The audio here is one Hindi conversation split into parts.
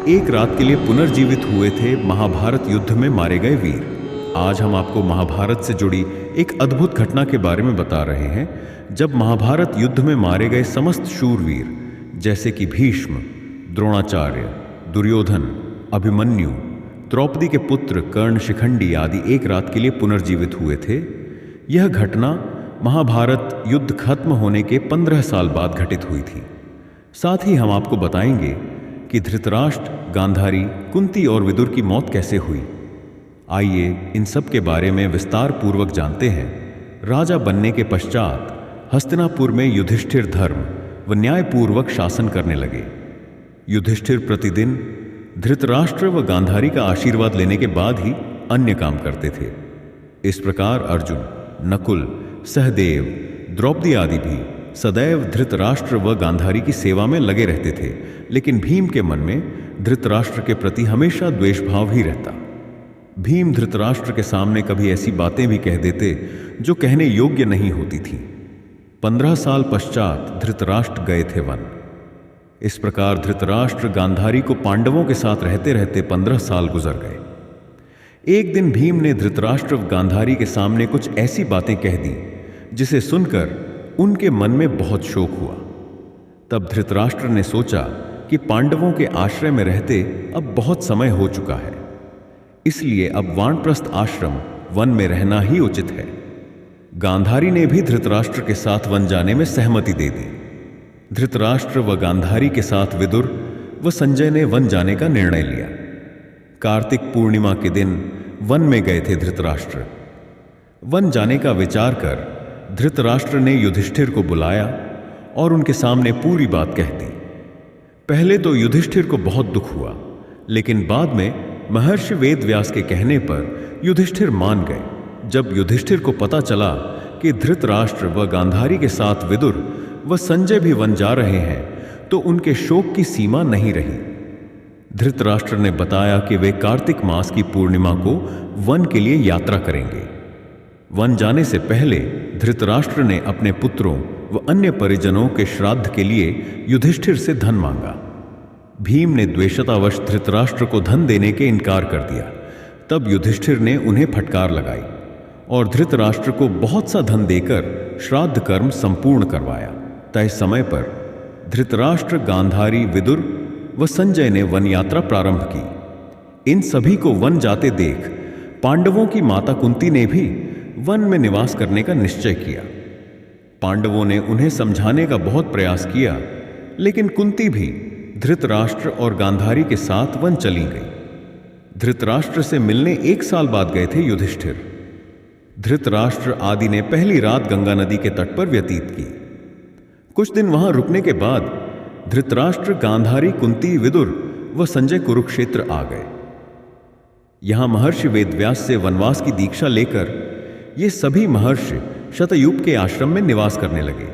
एक रात के लिए पुनर्जीवित हुए थे महाभारत युद्ध में मारे गए वीर। आज हम आपको महाभारत से जुड़ी एक अद्भुत घटना के बारे में बता रहे हैं, जब महाभारत युद्ध में मारे गए समस्त शूरवीर जैसे कि भीष्म, द्रोणाचार्य, दुर्योधन, अभिमन्यु, द्रौपदी के पुत्र कर्ण, शिखंडी आदि एक रात के लिए पुनर्जीवित हुए थे। यह घटना महाभारत युद्ध खत्म होने के 15 साल बाद घटित हुई थी। साथ ही हम आपको बताएंगे कि धृतराष्ट्र, गांधारी, कुंती और विदुर की मौत कैसे हुई। आइए इन सब के बारे में विस्तार पूर्वक जानते हैं। राजा बनने के पश्चात हस्तिनापुर में युधिष्ठिर धर्म व न्यायपूर्वक शासन करने लगे। युधिष्ठिर प्रतिदिन धृतराष्ट्र व गांधारी का आशीर्वाद लेने के बाद ही अन्य काम करते थे। इस प्रकार अर्जुन, नकुल, सहदेव, द्रौपदी आदि भी सदैव धृतराष्ट्र व गांधारी की सेवा में लगे रहते थे, लेकिन भीम के मन में धृतराष्ट्र के प्रति हमेशा द्वेषभाव ही रहता। भीम धृतराष्ट्र के सामने कभी ऐसी बातें भी कह देते जो कहने योग्य नहीं होती थीं। 15 साल पश्चात धृतराष्ट्र गए थे वन। इस प्रकार धृतराष्ट्र गांधारी को पांडवों के साथ रहते रहते 15 साल गुजर गए। एक दिन भीम ने धृतराष्ट्र व गांधारी के सामने कुछ ऐसी बातें कह दी जिसे सुनकर उनके मन में बहुत शोक हुआ। तब धृतराष्ट्र ने सोचा कि पांडवों के आश्रय में रहते अब बहुत समय हो चुका है, इसलिए अब वानप्रस्थ आश्रम वन में रहना ही उचित है। गांधारी ने भी धृतराष्ट्र के साथ वन जाने में सहमति दे दी। धृतराष्ट्र व गांधारी के साथ विदुर व संजय ने वन जाने का निर्णय लिया। कार्तिक पूर्णिमा के दिन वन में गए थे धृतराष्ट्र। वन जाने का विचार कर धृतराष्ट्र ने युधिष्ठिर को बुलाया और उनके सामने पूरी बात कह दी। पहले तो युधिष्ठिर को बहुत दुख हुआ, लेकिन बाद में महर्षि वेदव्यास के कहने पर युधिष्ठिर मान गए। जब युधिष्ठिर को पता चला कि धृतराष्ट्र व गांधारी के साथ विदुर व संजय भी वन जा रहे हैं, तो उनके शोक की सीमा नहीं रही। धृतराष्ट्र ने बताया कि वे कार्तिक मास की पूर्णिमा को वन के लिए यात्रा करेंगे। वन जाने से पहले धृतराष्ट्र ने अपने पुत्रों व अन्य परिजनों के श्राद्ध के लिए युधिष्ठिर से धन मांगा। भीम ने द्वेषतावश धृतराष्ट्र को धन देने के इनकार कर दिया। तब युधिष्ठिर ने उन्हें फटकार लगाई और धृतराष्ट्र को बहुत सा धन देकर श्राद्ध कर्म संपूर्ण करवाया। तय समय पर धृतराष्ट्र, गांधारी, विदुर व संजय ने वन यात्रा प्रारंभ की। इन सभी को वन जाते देख पांडवों की माता कुंती ने भी वन में निवास करने का निश्चय किया। पांडवों ने उन्हें समझाने का बहुत प्रयास किया, लेकिन कुंती भी धृतराष्ट्र और गांधारी के साथ वन चली गई। धृतराष्ट्र से मिलने 1 साल बाद गए थे युधिष्ठिर। धृतराष्ट्र आदि ने पहली रात गंगा नदी के तट पर व्यतीत की। कुछ दिन वहां रुकने के बाद धृतराष्ट्र, गांधारी, कुंती, विदुर व संजय कुरुक्षेत्र आ गए। यहां महर्षि वेदव्यास से वनवास की दीक्षा लेकर ये सभी महर्षि शतयूप के आश्रम में निवास करने लगे।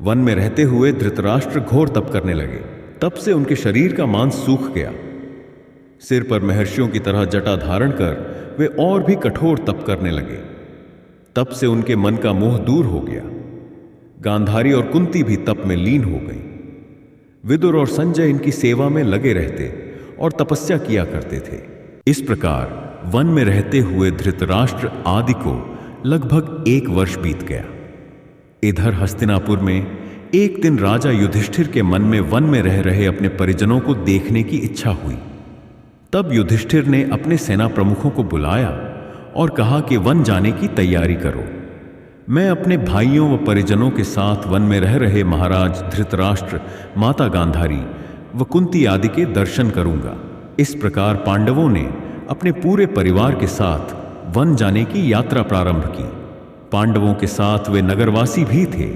वन में रहते हुए धृतराष्ट्र घोर तप करने लगे। तप से उनके शरीर का मांस सूख गया। सिर पर महर्षियों की तरह जटा धारण कर वे और भी कठोर तप करने लगे। तप से उनके मन का मोह दूर हो गया। गांधारी और कुंती भी तप में लीन हो गई। विदुर और संजय इनकी सेवा में लगे रहते और तपस्या किया करते थे। इस प्रकार वन में रहते हुए धृतराष्ट्र आदि को लगभग 1 वर्ष बीत गया। इधर हस्तिनापुर में एक दिन राजा युधिष्ठिर के मन में वन में रह रहे अपने परिजनों को देखने की इच्छा हुई। तब युधिष्ठिर ने अपने सेना प्रमुखों को बुलाया और कहा कि वन जाने की तैयारी करो। मैं अपने भाइयों व परिजनों के साथ वन में रह रहे महाराज धृतराष्ट्र, माता गांधारी व कुंती आदि के दर्शन करूंगा। इस प्रकार पांडवों ने अपने पूरे परिवार के साथ वन जाने की यात्रा प्रारंभ की। पांडवों के साथ वे नगरवासी भी थे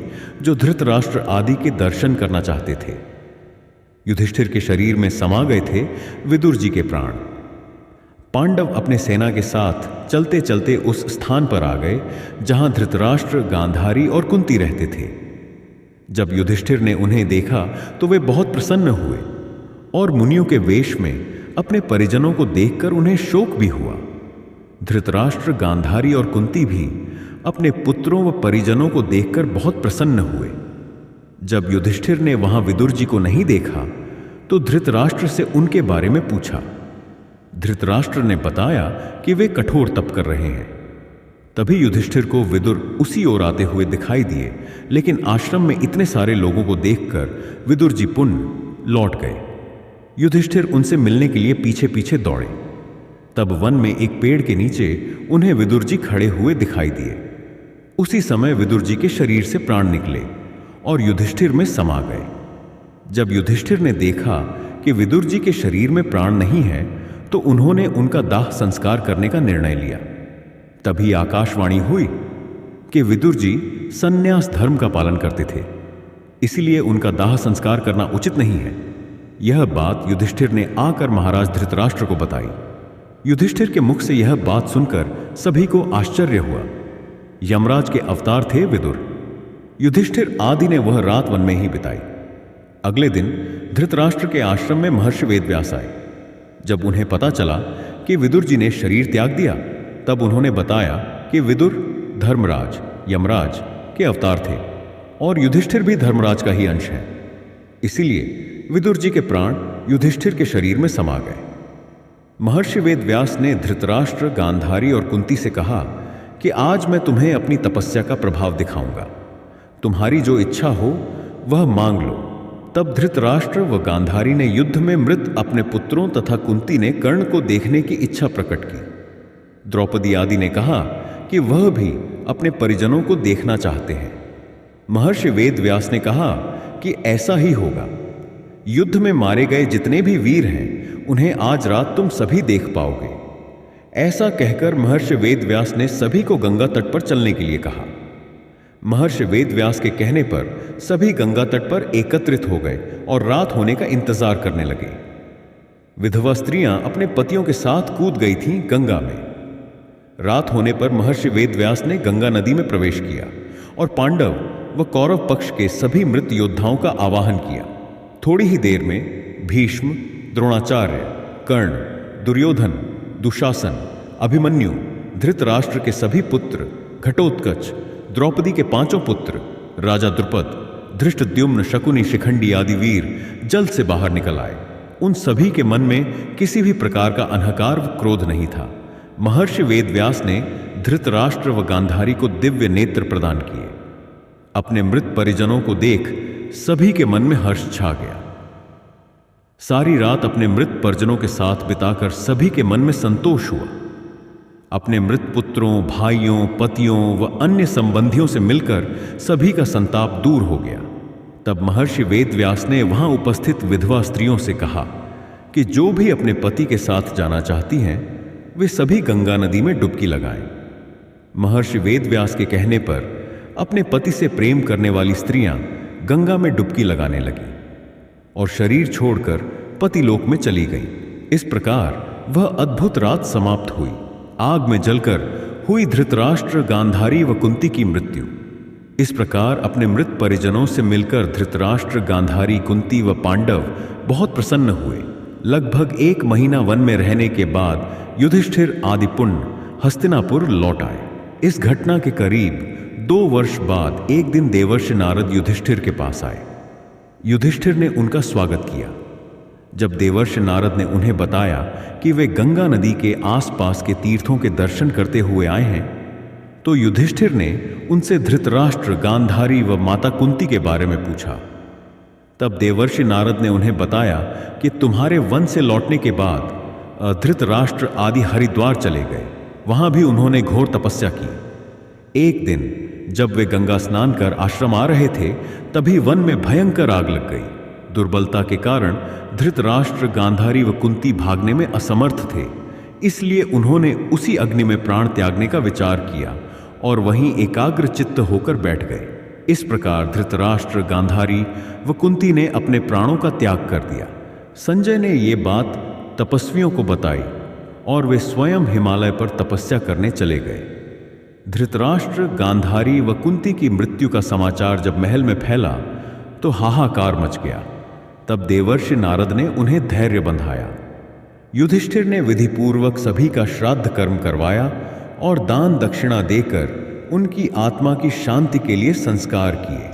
जो धृतराष्ट्र आदि के दर्शन करना चाहते थे। युधिष्ठिर के शरीर में समा गए थे विदुर जी के प्राण। पांडव अपने सेना के साथ चलते चलते उस स्थान पर आ गए जहां धृतराष्ट्र, गांधारी और कुंती रहते थे। जब युधिष्ठिर ने उन्हें देखा तो वे बहुत प्रसन्न हुए और मुनियों के वेश में अपने परिजनों को देखकर उन्हें शोक भी हुआ। धृतराष्ट्र, गांधारी और कुंती भी अपने पुत्रों व परिजनों को देखकर बहुत प्रसन्न हुए। जब युधिष्ठिर ने वहां विदुर जी को नहीं देखा तो धृतराष्ट्र से उनके बारे में पूछा। धृतराष्ट्र ने बताया कि वे कठोर तप कर रहे हैं। तभी युधिष्ठिर को विदुर उसी ओर आते हुए दिखाई दिए, लेकिन आश्रम में इतने सारे लोगों को देखकर विदुर जी पुनः लौट गए। युधिष्ठिर उनसे मिलने के लिए पीछे पीछे दौड़े। तब वन में एक पेड़ के नीचे उन्हें विदुर जी खड़े हुए दिखाई दिए। उसी समय विदुर जी के शरीर से प्राण निकले और युधिष्ठिर में समा गए। जब युधिष्ठिर ने देखा कि विदुर जी के शरीर में प्राण नहीं है, तो उन्होंने उनका दाह संस्कार करने का निर्णय लिया। तभी आकाशवाणी हुई कि विदुर जी संन्यास धर्म का पालन करते थे, इसलिए उनका दाह संस्कार करना उचित नहीं है। यह बात युधिष्ठिर ने आकर महाराज धृतराष्ट्र को बताई। युधिष्ठिर के मुख से यह बात सुनकर सभी को आश्चर्य हुआ। यमराज के अवतार थे विदुर। युधिष्ठिर आदि ने वह रात वन में ही बिताई। अगले दिन धृतराष्ट्र के आश्रम में महर्षि वेदव्यास आए। जब उन्हें पता चला कि विदुर जी ने शरीर त्याग दिया, तब उन्होंने बताया कि विदुर धर्मराज यमराज के अवतार थे और युधिष्ठिर भी धर्मराज का ही अंश है। इसीलिए विदुर जी के प्राण युधिष्ठिर के शरीर में समा गए। महर्षि वेदव्यास ने धृतराष्ट्र, गांधारी और कुंती से कहा कि आज मैं तुम्हें अपनी तपस्या का प्रभाव दिखाऊंगा। तुम्हारी जो इच्छा हो वह मांग लो। तब धृतराष्ट्र व गांधारी ने युद्ध में मृत अपने पुत्रों तथा कुंती ने कर्ण को देखने की इच्छा प्रकट की। द्रौपदी आदि ने कहा कि वह भी अपने परिजनों को देखना चाहते हैं। महर्षि वेदव्यास ने कहा कि ऐसा ही होगा। युद्ध में मारे गए जितने भी वीर हैं, उन्हें आज रात तुम सभी देख पाओगे। ऐसा कहकर महर्षि वेदव्यास ने सभी को गंगा तट पर चलने के लिए कहा। महर्षि वेदव्यास के कहने पर सभी गंगा तट पर एकत्रित हो गए और रात होने का इंतजार करने लगे। विधवा स्त्रियां अपने पतियों के साथ कूद गई थीं गंगा में। रात होने पर महर्षि वेदव्यास ने गंगा नदी में प्रवेश किया और पांडव व कौरव पक्ष के सभी मृत योद्धाओं का आवाहन किया। थोड़ी ही देर में भीष्म, द्रोणाचार्य, कर्ण, दुर्योधन, दुशासन, अभिमन्यु, धृतराष्ट्र के सभी पुत्र, घटोत्कच, द्रौपदी के 5 पुत्र, राजा द्रुपद, धृष्टद्युम्न, शकुनी, शिखंडी आदि वीर जल्द से बाहर निकल आए। उन सभी के मन में किसी भी प्रकार का अहंकार व क्रोध नहीं था। महर्षि वेदव्यास ने धृतराष्ट्र व गांधारी को दिव्य नेत्र प्रदान किए। अपने मृत परिजनों को देख सभी के मन में हर्ष छा गया। सारी रात अपने मृत परिजनों के साथ बिताकर सभी के मन में संतोष हुआ। अपने मृत पुत्रों, भाइयों, पतियों व अन्य संबंधियों से मिलकर सभी का संताप दूर हो गया। तब महर्षि वेदव्यास ने वहां उपस्थित विधवा स्त्रियों से कहा कि जो भी अपने पति के साथ जाना चाहती हैं, वे सभी गंगा नदी में डुबकी लगाएं। महर्षि वेदव्यास के कहने पर अपने पति से प्रेम करने वाली स्त्रियां गंगा में डुबकी लगाने लगीं और शरीर छोड़कर पतिलोक में चली गईं। इस प्रकार वह अद्भुत रात समाप्त हुई। आग में जलकर हुई धृतराष्ट्र, गांधारी व कुंती की मृत्यु। इस प्रकार अपने मृत परिजनों से मिलकर धृतराष्ट्र, गांधारी, कुंती व पांडव बहुत प्रसन्न हुए। लगभग 1 महीना वन में रहने के बाद युधिष्ठिर आदि पुण्य हस्तिनापुर लौट आए। इस घटना के करीब 2 वर्ष बाद एक दिन देवर्षि नारद युधिष्ठिर के पास आए। युधिष्ठिर ने उनका स्वागत किया। जब देवर्षि नारद ने उन्हें बताया कि वे गंगा नदी के आसपास के तीर्थों के दर्शन करते हुए आए हैं, तो युधिष्ठिर ने उनसे धृतराष्ट्र, गांधारी व माता कुंती के बारे में पूछा। तब देवर्षि नारद ने उन्हें बताया कि तुम्हारे वन से लौटने के बाद धृतराष्ट्र आदि हरिद्वार चले गए। वहां भी उन्होंने घोर तपस्या की। एक दिन जब वे गंगा स्नान कर आश्रम आ रहे थे, तभी वन में भयंकर आग लग गई। दुर्बलता के कारण धृतराष्ट्र, गांधारी व कुंती भागने में असमर्थ थे, इसलिए उन्होंने उसी अग्नि में प्राण त्यागने का विचार किया और वहीं एकाग्र चित्त होकर बैठ गए। इस प्रकार धृतराष्ट्र, गांधारी व कुंती ने अपने प्राणों का त्याग कर दिया। संजय ने ये बात तपस्वियों को बताई और वे स्वयं हिमालय पर तपस्या करने चले गए। धृतराष्ट्र, गांधारी व कुंती की मृत्यु का समाचार जब महल में फैला तो हाहाकार मच गया। तब देवर्षि नारद ने उन्हें धैर्य बंधाया। युधिष्ठिर ने विधिपूर्वक सभी का श्राद्ध कर्म करवाया और दान दक्षिणा देकर उनकी आत्मा की शांति के लिए संस्कार किए।